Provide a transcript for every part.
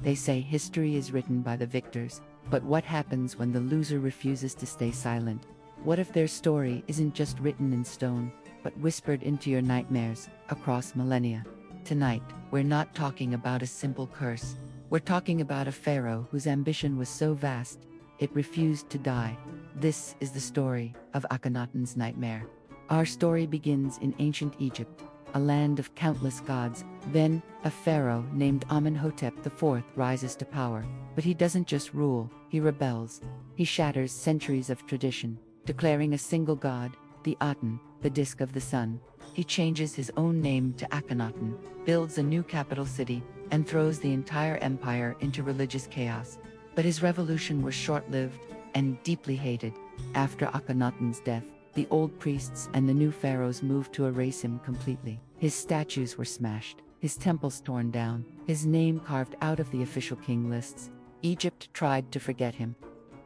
They say history is written by the victors, but what happens when the loser refuses to stay silent? What if their story isn't just written in stone, but whispered into your nightmares across millennia? Tonight, we're not talking about a simple curse. We're talking about a pharaoh whose ambition was so vast, it refused to die. This is the story of Akhenaten's nightmare. Our story begins in ancient Egypt, a land of countless gods. Then, a pharaoh named Amenhotep IV rises to power. But he doesn't just rule, he rebels. He shatters centuries of tradition, declaring a single god, the Aten, the disk of the sun. He changes his own name to Akhenaten, builds a new capital city, and throws the entire empire into religious chaos. But his revolution was short-lived and deeply hated. After Akhenaten's death, the old priests and the new pharaohs moved to erase him completely. His statues were smashed, his temples torn down, his name carved out of the official king lists. Egypt tried to forget him.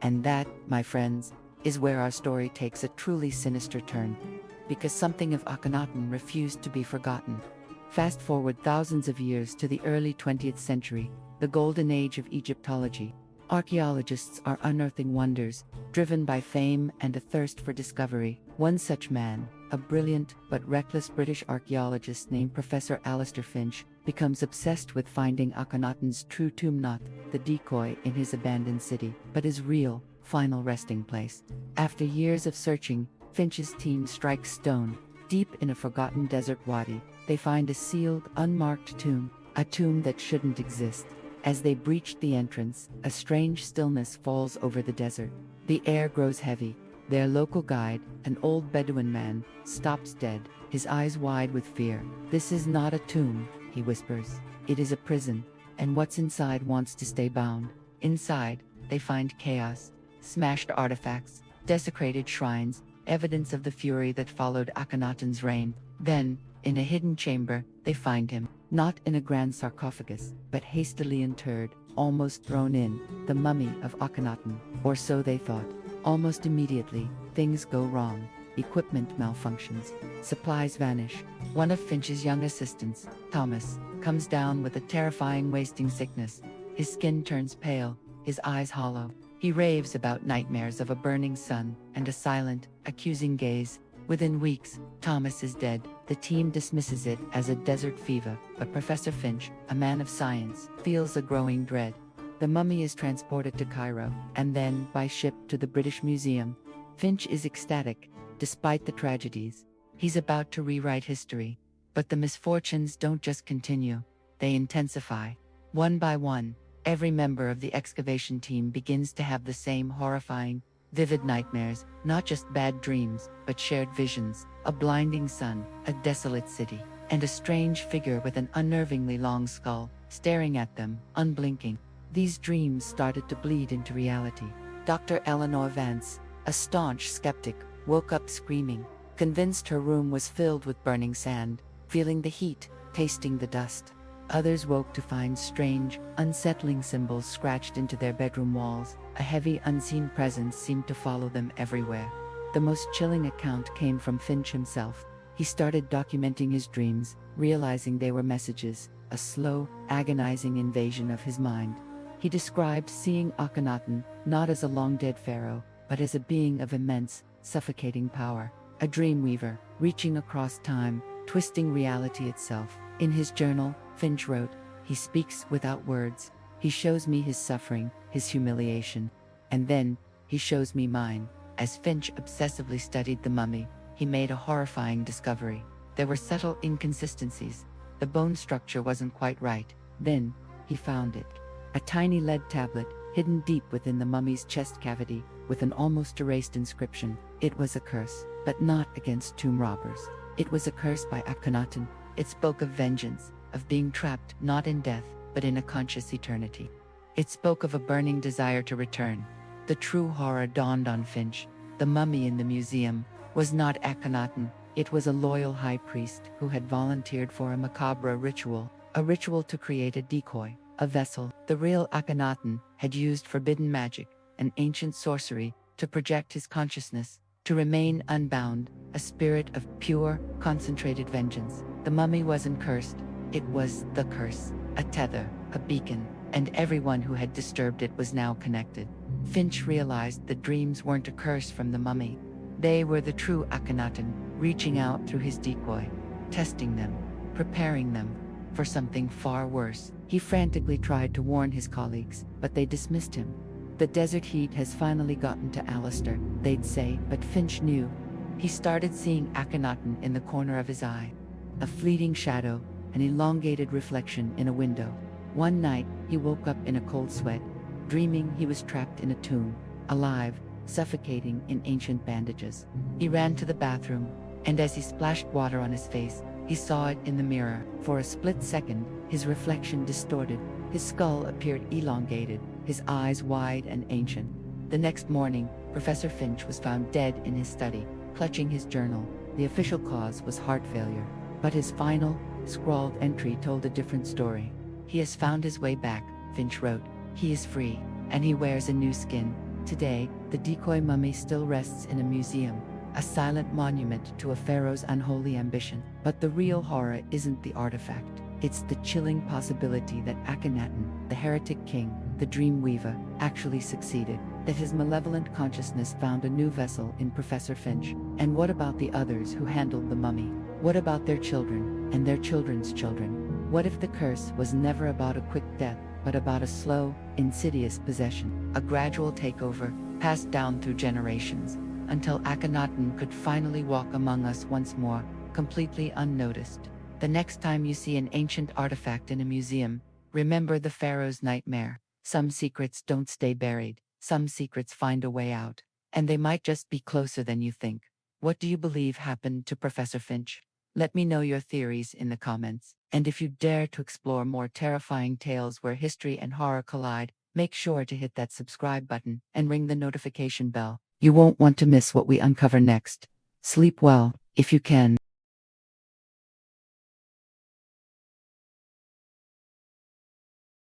And that, my friends, is where our story takes a truly sinister turn. Because something of Akhenaten refused to be forgotten. Fast forward thousands of years to the early 20th century, the golden age of Egyptology. Archaeologists are unearthing wonders, driven by fame and a thirst for discovery. One such man, a brilliant but reckless British archaeologist named Professor Alistair Finch, becomes obsessed with finding Akhenaten's true tomb, not the decoy in his abandoned city, but his real, final resting place. After years of searching, Finch's team strikes stone. Deep in a forgotten desert wadi, they find a sealed, unmarked tomb, a tomb that shouldn't exist. As they breach the entrance, a strange stillness falls over the desert. The air grows heavy. Their local guide, an old Bedouin man, stops dead, his eyes wide with fear. "This is not a tomb," he whispers. "It is a prison, and what's inside wants to stay bound." Inside, they find chaos, smashed artifacts, desecrated shrines, evidence of the fury that followed Akhenaten's reign. Then, in a hidden chamber, they find him, not in a grand sarcophagus, but hastily interred, almost thrown in, the mummy of Akhenaten, or so they thought. Almost immediately, things go wrong. Equipment malfunctions, supplies vanish. One of Finch's young assistants, Thomas, comes down with a terrifying wasting sickness. His skin turns pale, his eyes hollow. He raves about nightmares of a burning sun and a silent, accusing gaze. Within weeks, Thomas is dead. The team dismisses it as a desert fever, but Professor Finch, a man of science, feels a growing dread. The mummy is transported to Cairo, and then, by ship, to the British Museum. Finch is ecstatic, despite the tragedies. He's about to rewrite history. But the misfortunes don't just continue, they intensify. One by one, every member of the excavation team begins to have the same horrifying, vivid nightmares, not just bad dreams, but shared visions, a blinding sun, a desolate city, and a strange figure with an unnervingly long skull, staring at them, unblinking. These dreams started to bleed into reality. Dr. Eleanor Vance, a staunch skeptic, woke up screaming, convinced her room was filled with burning sand, feeling the heat, tasting the dust. Others woke to find strange, unsettling symbols scratched into their bedroom walls. A heavy, unseen presence seemed to follow them everywhere. The most chilling account came from Finch himself. He started documenting his dreams, realizing they were messages, a slow, agonizing invasion of his mind. He described seeing Akhenaten not as a long-dead pharaoh, but as a being of immense, suffocating power, a dreamweaver, reaching across time, twisting reality itself. In his journal, Finch wrote, "He speaks without words. He shows me his suffering, his humiliation. And then, he shows me mine." As Finch obsessively studied the mummy, he made a horrifying discovery. There were subtle inconsistencies. The bone structure wasn't quite right. Then, he found it. A tiny lead tablet, hidden deep within the mummy's chest cavity, with an almost erased inscription. It was a curse, but not against tomb robbers. It was a curse by Akhenaten. It spoke of vengeance, of being trapped not in death, but in a conscious eternity. It spoke of a burning desire to return. The true horror dawned on Finch. The mummy in the museum was not Akhenaten. It was a loyal high priest who had volunteered for a macabre ritual, a ritual to create a decoy, a vessel. The real Akhenaten had used forbidden magic, an ancient sorcery, to project his consciousness, to remain unbound, a spirit of pure, concentrated vengeance. The mummy wasn't cursed. It was the curse, a tether, a beacon, and everyone who had disturbed it was now connected. Finch realized the dreams weren't a curse from the mummy. They were the true Akhenaten, reaching out through his decoy, testing them, preparing them for something far worse. He frantically tried to warn his colleagues, but they dismissed him. The desert heat has finally gotten to Alistair, they'd say, but Finch knew. He started seeing Akhenaten in the corner of his eye. A fleeting shadow, an elongated reflection in a window. One night, he woke up in a cold sweat, dreaming he was trapped in a tomb, alive, suffocating in ancient bandages. He ran to the bathroom, and as he splashed water on his face, he saw it in the mirror. For a split second, his reflection distorted. His skull appeared elongated, his eyes wide and ancient. The next morning, Professor Finch was found dead in his study, clutching his journal. The official cause was heart failure, but his final, scrawled entry told a different story. He has found his way back, Finch wrote. He is free, and he wears a new skin. Today, the decoy mummy still rests in a museum, a silent monument to a pharaoh's unholy ambition. But the real horror isn't the artifact. It's the chilling possibility that Akhenaten, the heretic king, the dream weaver, actually succeeded, that his malevolent consciousness found a new vessel in Professor Finch. And what about the others who handled the mummy? What about their children, and their children's children? What if the curse was never about a quick death, but about a slow, insidious possession, a gradual takeover, passed down through generations, until Akhenaten could finally walk among us once more, completely unnoticed? The next time you see an ancient artifact in a museum, remember the pharaoh's nightmare. Some secrets don't stay buried, some secrets find a way out, and they might just be closer than you think. What do you believe happened to Professor Finch? Let me know your theories in the comments. And if you dare to explore more terrifying tales where history and horror collide, make sure to hit that subscribe button and ring the notification bell. You won't want to miss what we uncover next. Sleep well, if you can.